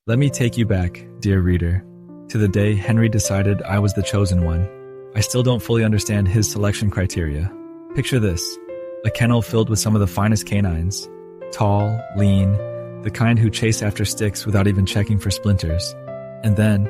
Let me take you back, dear reader, to the day Henry decided I was the chosen one. I still don't fully understand his selection criteria. Picture this, a kennel filled with some of the finest canines. Tall, lean, the kind who chase after sticks without even checking for splinters. And then,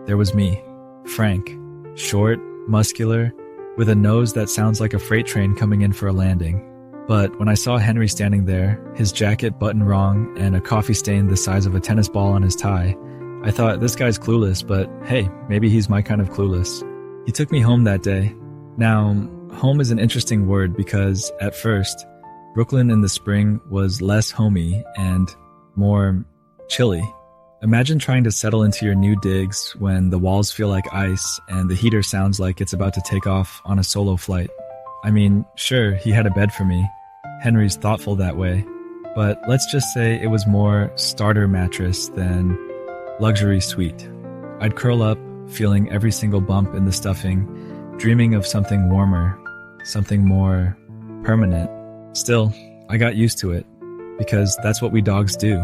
there was me, Frank, short, muscular, with a nose that sounds like a freight train coming in for a landing. But when I saw Henry standing there, his jacket buttoned wrong and a coffee stain the size of a tennis ball on his tie, I thought, this guy's clueless, but hey, maybe he's my kind of clueless. He took me home that day. Now, home is an interesting word because, at first, Brooklyn in the spring was less homey and more chilly. Imagine trying to settle into your new digs when the walls feel like ice and the heater sounds like it's about to take off on a solo flight. I mean, sure, he had a bed for me. Henry's thoughtful that way. But let's just say it was more starter mattress than luxury suite. I'd curl up, feeling every single bump in the stuffing, dreaming of something warmer, something more permanent. Still, I got used to it, because that's what we dogs do.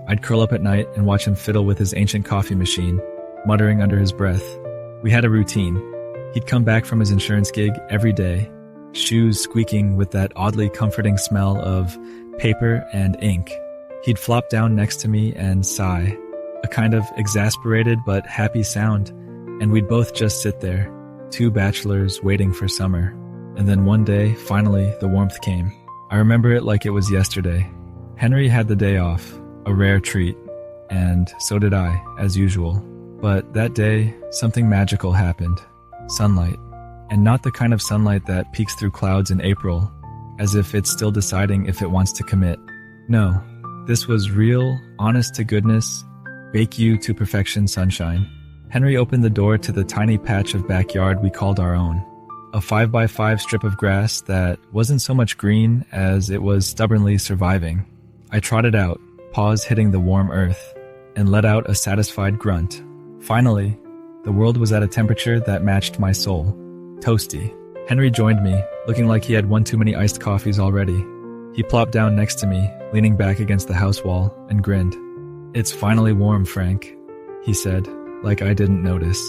I'd curl up at night and watch him fiddle with his ancient coffee machine, muttering under his breath. We had a routine. He'd come back from his insurance gig every day, shoes squeaking with that oddly comforting smell of paper and ink. He'd flop down next to me and sigh, a kind of exasperated but happy sound, and we'd both just sit there, two bachelors waiting for summer. And then one day, finally, the warmth came. I remember it like it was yesterday. Henry had the day off, a rare treat, and so did I, as usual. But that day, something magical happened. Sunlight. And not the kind of sunlight that peeks through clouds in April, as if it's still deciding if it wants to commit. No, this was real, honest-to-goodness, bake-you-to-perfection sunshine. Henry opened the door to the tiny patch of backyard we called our own. A 5x5 strip of grass that wasn't so much green as it was stubbornly surviving. I trotted out, paws hitting the warm earth, and let out a satisfied grunt. Finally, the world was at a temperature that matched my soul. Toasty. Henry joined me, looking like he had one too many iced coffees already. He plopped down next to me, leaning back against the house wall, and grinned. "It's finally warm, Frank," he said, like I didn't notice.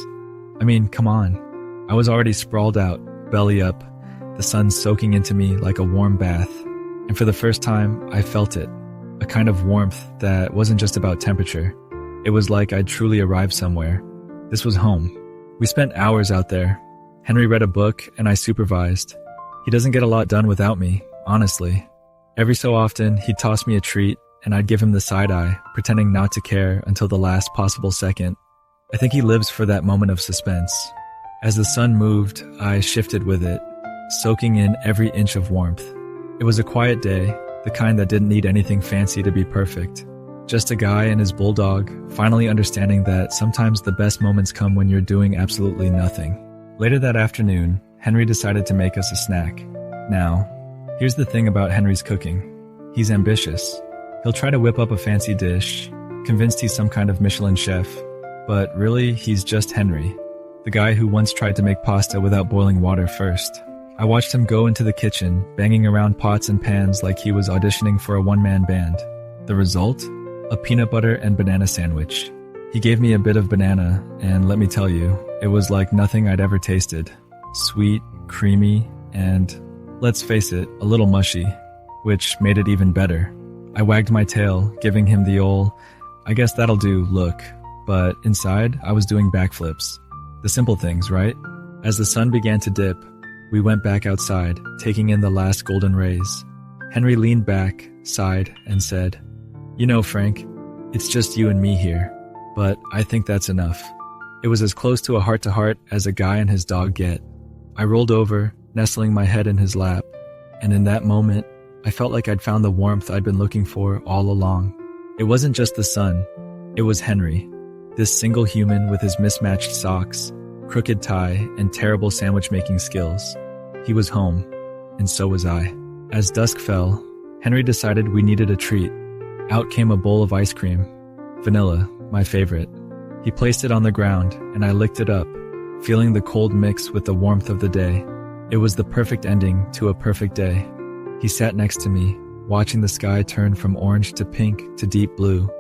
I mean, come on. I was already sprawled out, belly up, the sun soaking into me like a warm bath. And for the first time, I felt it. A kind of warmth that wasn't just about temperature. It was like I'd truly arrived somewhere. This was home. We spent hours out there. Henry read a book and I supervised. He doesn't get a lot done without me, honestly. Every so often, he'd toss me a treat and I'd give him the side eye, pretending not to care until the last possible second. I think he lives for that moment of suspense. As the sun moved, I shifted with it, soaking in every inch of warmth. It was a quiet day, the kind that didn't need anything fancy to be perfect. Just a guy and his bulldog, finally understanding that sometimes the best moments come when you're doing absolutely nothing. Later that afternoon, Henry decided to make us a snack. Now, here's the thing about Henry's cooking. He's ambitious. He'll try to whip up a fancy dish, convinced he's some kind of Michelin chef, but really, he's just Henry, the guy who once tried to make pasta without boiling water first. I watched him go into the kitchen, banging around pots and pans like he was auditioning for a one-man band. The result? A peanut butter and banana sandwich. He gave me a bit of banana, and let me tell you, it was like nothing I'd ever tasted. Sweet, creamy, and, let's face it, a little mushy, which made it even better. I wagged my tail, giving him the old, "I guess that'll do" look, but inside, I was doing backflips. The simple things, right? As the sun began to dip, we went back outside, taking in the last golden rays. Henry leaned back, sighed, and said, "You know, Frank, it's just you and me here, but I think that's enough." It was as close to a heart-to-heart as a guy and his dog get. I rolled over, nestling my head in his lap, and in that moment, I felt like I'd found the warmth I'd been looking for all along. It wasn't just the sun, it was Henry, this single human with his mismatched socks, crooked tie, and terrible sandwich-making skills. He was home, and so was I. As dusk fell, Henry decided we needed a treat. Out came a bowl of ice cream. Vanilla, my favorite. He placed it on the ground, and I licked it up, feeling the cold mix with the warmth of the day. It was the perfect ending to a perfect day. He sat next to me, watching the sky turn from orange to pink to deep blue.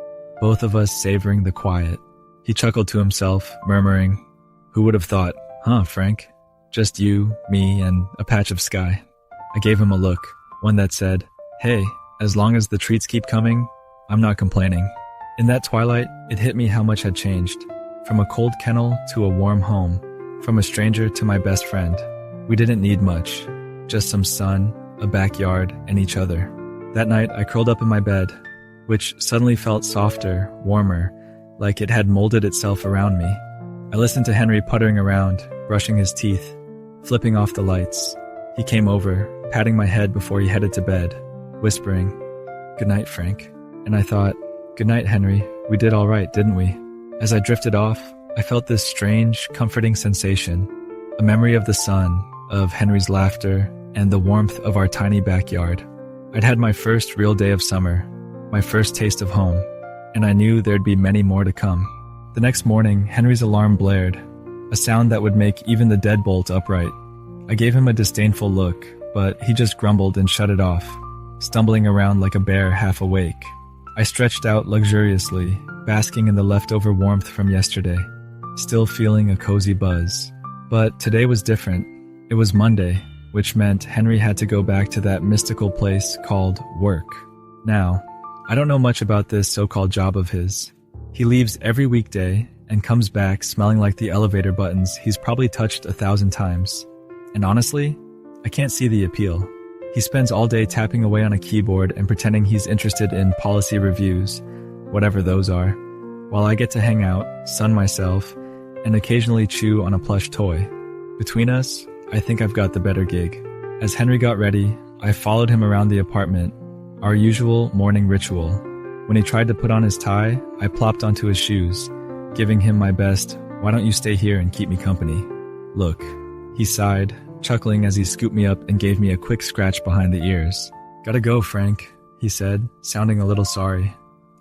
both of us savoring the quiet. He chuckled to himself, murmuring, "Who would have thought? Huh, Frank? Just you, me, and a patch of sky." I gave him a look, one that said, "Hey, as long as the treats keep coming, I'm not complaining." In that twilight, it hit me how much had changed. From a cold kennel to a warm home, from a stranger to my best friend. We didn't need much, just some sun, a backyard, and each other. That night, I curled up in my bed, which suddenly felt softer, warmer, like it had molded itself around me. I listened to Henry puttering around, brushing his teeth, flipping off the lights. He came over, patting my head before he headed to bed, whispering, "Good night, Frank." And I thought, "Good night, Henry. We did all right, didn't we?" As I drifted off, I felt this strange, comforting sensation, a memory of the sun, of Henry's laughter, and the warmth of our tiny backyard. I'd had my first real day of summer, my first taste of home, and I knew there'd be many more to come. The next morning, Henry's alarm blared, a sound that would make even the deadbolt upright. I gave him a disdainful look, but he just grumbled and shut it off, stumbling around like a bear half awake. I stretched out luxuriously, basking in the leftover warmth from yesterday, still feeling a cozy buzz. But today was different. It was Monday, which meant Henry had to go back to that mystical place called work. Now, I don't know much about this so-called job of his. He leaves every weekday and comes back smelling like the elevator buttons he's probably touched 1,000 times. And honestly, I can't see the appeal. He spends all day tapping away on a keyboard and pretending he's interested in policy reviews, whatever those are, while I get to hang out, sun myself, and occasionally chew on a plush toy. Between us, I think I've got the better gig. As Henry got ready, I followed him around the apartment, our usual morning ritual. When he tried to put on his tie, I plopped onto his shoes, giving him my best, "Why don't you stay here and keep me company?" "Look," he sighed, chuckling as he scooped me up and gave me a quick scratch behind the ears. "Gotta go, Frank," he said, sounding a little sorry.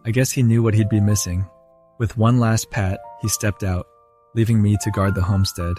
I guess he knew what he'd be missing. With one last pat, he stepped out, leaving me to guard the homestead.